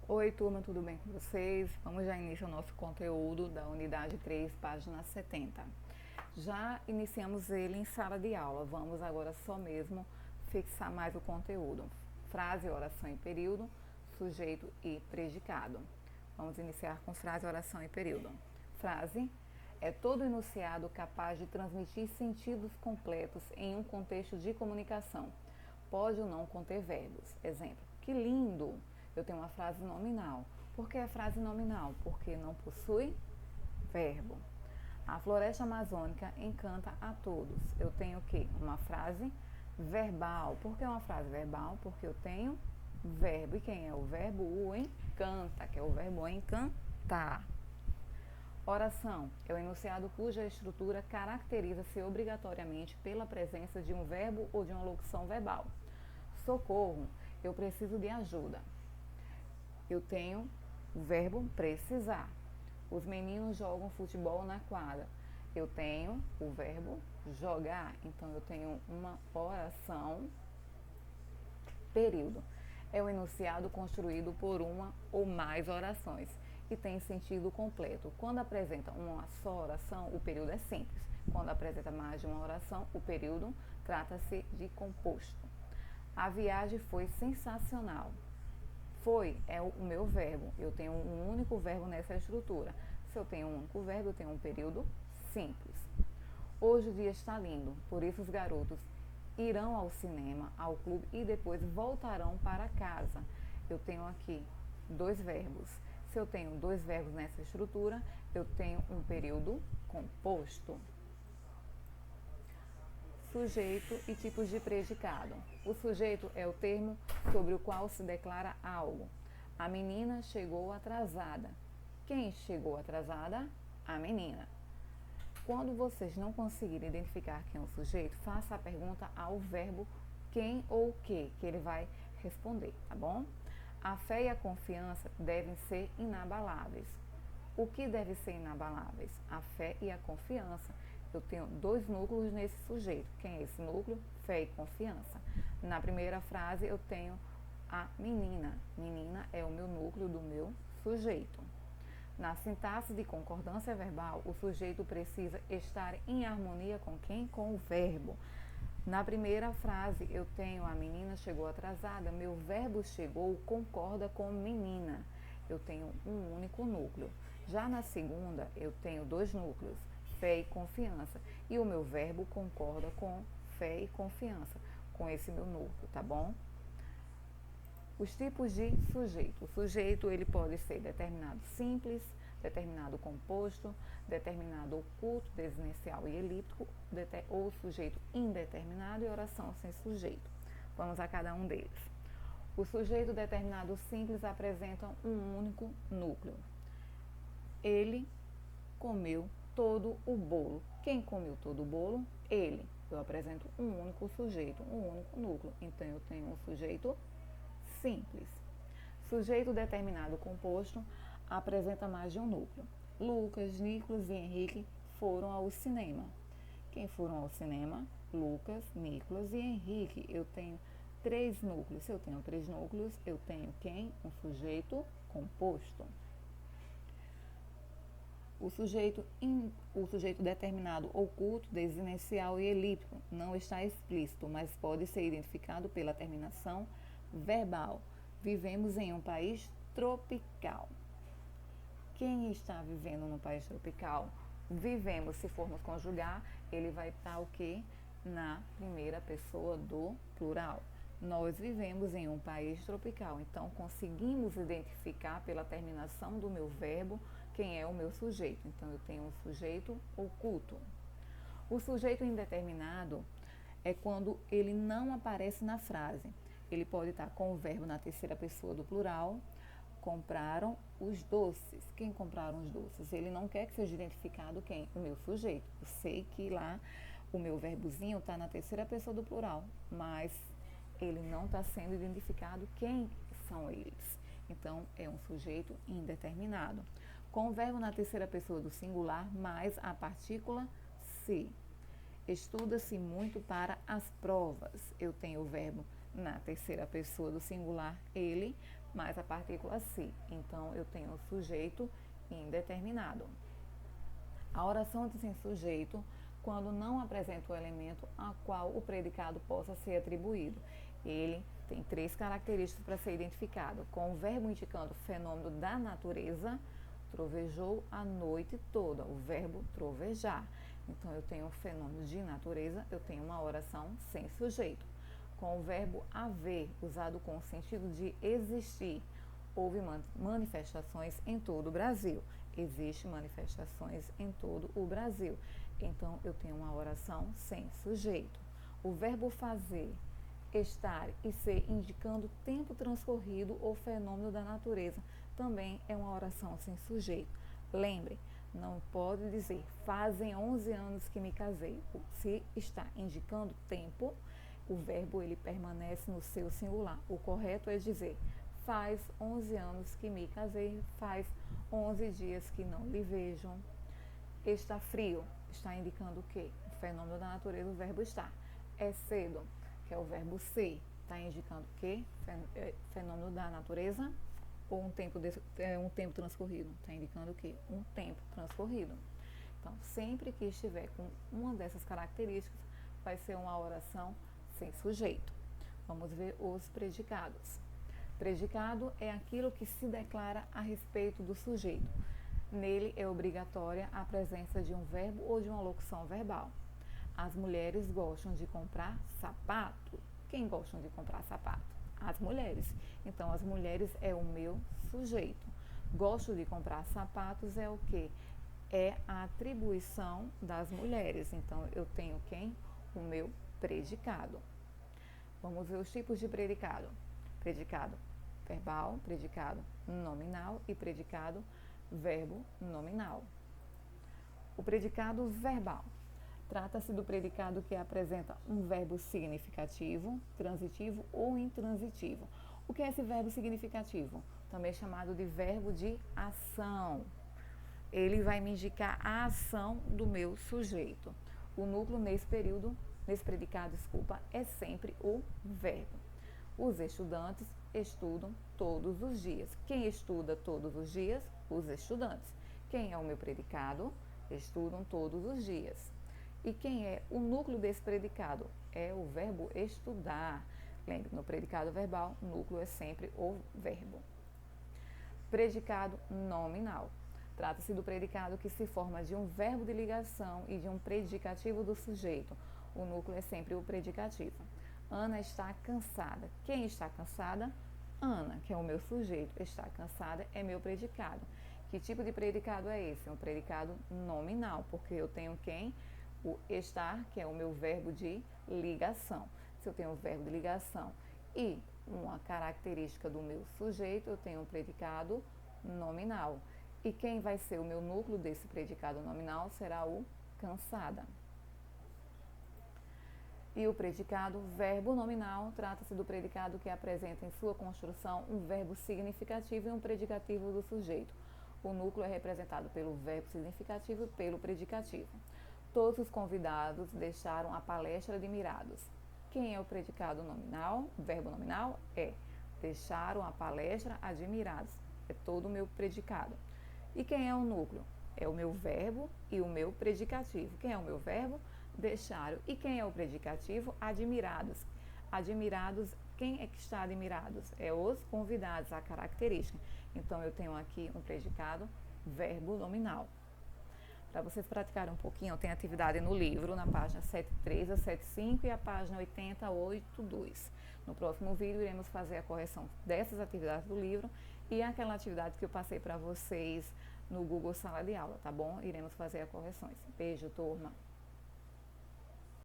Oi, turma, tudo bem com vocês? Vamos já iniciar o nosso conteúdo da unidade 3, página 70. Já iniciamos ele em sala de aula, vamos agora só mesmo fixar mais o conteúdo. Frase, oração e período, sujeito e predicado. Vamos iniciar com frase, oração e período. Frase é todo enunciado capaz de transmitir sentidos completos em um contexto de comunicação. Pode ou não conter verbos. Exemplo, que lindo! Eu tenho uma frase nominal. Por que é frase nominal? Porque não possui verbo. A floresta amazônica encanta a todos. Eu tenho o quê? Uma frase verbal. Por que uma frase verbal? Porque eu tenho verbo. E quem é o verbo? O encanta, que é o verbo encantar. Oração é o enunciado cuja estrutura caracteriza-se obrigatoriamente pela presença de um verbo ou de uma locução verbal. Socorro, eu preciso de ajuda. Eu tenho o verbo precisar. Os meninos jogam futebol na quadra. Eu tenho o verbo jogar. Então, eu tenho uma oração, período. É o enunciado construído por uma ou mais orações e tem sentido completo. Quando apresenta uma só oração, o período é simples. Quando apresenta mais de uma oração, o período trata-se de composto. A viagem foi sensacional. Foi é o meu verbo. Eu tenho um único verbo nessa estrutura. Se eu tenho um único verbo, eu tenho um período simples. Hoje o dia está lindo, por isso os garotos irão ao cinema, ao clube e depois voltarão para casa. Eu tenho aqui dois verbos. Se eu tenho dois verbos nessa estrutura, eu tenho um período composto. Sujeito e tipos de predicado. O sujeito é o termo sobre o qual se declara algo. A menina chegou atrasada. Quem chegou atrasada? A menina. Quando vocês não conseguirem identificar quem é o sujeito, faça a pergunta ao verbo quem ou que ele vai responder, tá bom? A fé e a confiança devem ser inabaláveis. O que deve ser inabaláveis? A fé e a confiança. Eu tenho dois núcleos nesse sujeito. Quem é esse núcleo? Fé e confiança. Na primeira frase eu tenho a menina. Menina é o meu núcleo do meu sujeito. Na sintaxe de concordância verbal, o sujeito precisa estar em harmonia com quem? Com o verbo. Na primeira frase eu tenho a menina chegou atrasada. Meu verbo chegou concorda com menina. Eu tenho um único núcleo. Já na segunda, eu tenho dois núcleos, fé e confiança. E o meu verbo concorda com fé e confiança, com esse meu núcleo, tá bom? Os tipos de sujeito. O sujeito ele pode ser determinado simples, determinado composto, determinado oculto, desinencial e elíptico, ou sujeito indeterminado e oração sem sujeito. Vamos a cada um deles. O sujeito determinado simples apresenta um único núcleo. Ele comeu todo o bolo. Quem comeu todo o bolo? Ele. Eu apresento um único sujeito, um único núcleo. Então, eu tenho um sujeito simples. Sujeito determinado composto apresenta mais de um núcleo. Lucas, Nicolas e Henrique foram ao cinema. Quem foram ao cinema? Lucas, Nicolas e Henrique. Eu tenho três núcleos. Se eu tenho três núcleos, eu tenho quem? Um sujeito composto. O sujeito determinado oculto, desinencial e elíptico não está explícito, mas pode ser identificado pela terminação verbal. Vivemos em um país tropical. Quem está vivendo no país tropical? Vivemos, se formos conjugar, ele vai estar o quê? Na primeira pessoa do plural. Nós vivemos em um país tropical, então conseguimos identificar pela terminação do meu verbo quem é o meu sujeito. Então, eu tenho um sujeito oculto. O sujeito indeterminado é quando ele não aparece na frase. Ele pode estar com o verbo na terceira pessoa do plural. Compraram os doces. Quem compraram os doces? Ele não quer que seja identificado quem? O meu sujeito. Eu sei que lá o meu verbozinho está na terceira pessoa do plural, mas ele não está sendo identificado quem são eles. Então, é um sujeito indeterminado. Com o verbo na terceira pessoa do singular, mais a partícula se. Estuda-se muito para as provas. Eu tenho o verbo na terceira pessoa do singular, ele, mais a partícula se. Então, eu tenho o sujeito indeterminado. A oração sem sujeito, quando não apresenta o elemento a qual o predicado possa ser atribuído. Ele tem 3 características para ser identificado, com o verbo indicando o fenômeno da natureza. Trovejou a noite toda, o verbo trovejar. Então, eu tenho um fenômeno de natureza, eu tenho uma oração sem sujeito. Com o verbo haver, usado com o sentido de existir, houve manifestações em todo o Brasil. Existem manifestações em todo o Brasil. Então, eu tenho uma oração sem sujeito. O verbo fazer, estar e ser indicando tempo transcorrido ou fenômeno da natureza também é uma oração sem sujeito. Lembre, não pode dizer fazem 11 anos que me casei. Se está indicando tempo, o verbo ele permanece no seu singular. O correto é dizer faz 11 anos que me casei, faz 11 dias que não lhe vejam. Está frio, está indicando o quê? O fenômeno da natureza, o verbo estar. É cedo, que é o verbo ser, está indicando o quê? Fenômeno da natureza ou um tempo transcorrido? Está indicando o quê? Um tempo transcorrido. Então, sempre que estiver com uma dessas características, vai ser uma oração sem sujeito. Vamos ver os predicados. Predicado é aquilo que se declara a respeito do sujeito. Nele é obrigatória a presença de um verbo ou de uma locução verbal. As mulheres gostam de comprar sapato. Quem gosta de comprar sapato? As mulheres. Então, as mulheres é o meu sujeito. Gosto de comprar sapatos é o quê? É a atribuição das mulheres. Então, eu tenho quem? O meu predicado. Vamos ver os tipos de predicado. Predicado verbal, predicado nominal e predicado verbo nominal. O predicado verbal trata-se do predicado que apresenta um verbo significativo, transitivo ou intransitivo. O que é esse verbo significativo? Também chamado de verbo de ação. Ele vai me indicar a ação do meu sujeito. O núcleo nesse predicado, é sempre o verbo. Os estudantes estudam todos os dias. Quem estuda todos os dias? Os estudantes. Quem é o meu predicado? Estudam todos os dias. E quem é o núcleo desse predicado? É o verbo estudar. Lembre, no predicado verbal, o núcleo é sempre o verbo. Predicado nominal. Trata-se do predicado que se forma de um verbo de ligação e de um predicativo do sujeito. O núcleo é sempre o predicativo. Ana está cansada. Quem está cansada? Ana, que é o meu sujeito. Está cansada é meu predicado. Que tipo de predicado é esse? Um predicado nominal, porque eu tenho quem? O estar, que é o meu verbo de ligação. Se eu tenho o verbo de ligação e uma característica do meu sujeito, eu tenho um predicado nominal. E quem vai ser o meu núcleo desse predicado nominal será o cansada. E o predicado verbo nominal trata-se do predicado que apresenta em sua construção um verbo significativo e um predicativo do sujeito. O núcleo é representado pelo verbo significativo e pelo predicativo. Todos os convidados deixaram a palestra admirados. Quem é o predicado nominal? O verbo nominal é deixaram a palestra admirados. É todo o meu predicado. E quem é o núcleo? É o meu verbo e o meu predicativo. Quem é o meu verbo? Deixaram. E quem é o predicativo? Admirados. Admirados, quem é que está admirados? É os convidados, a característica. Então, eu tenho aqui um predicado verbo nominal. Para vocês praticarem um pouquinho, tem atividade no livro, na página 73 a 75 e a página 80 a 82. No próximo vídeo, iremos fazer a correção dessas atividades do livro e aquela atividade que eu passei para vocês no Google Sala de Aula, tá bom? Iremos fazer as correções. Beijo, turma!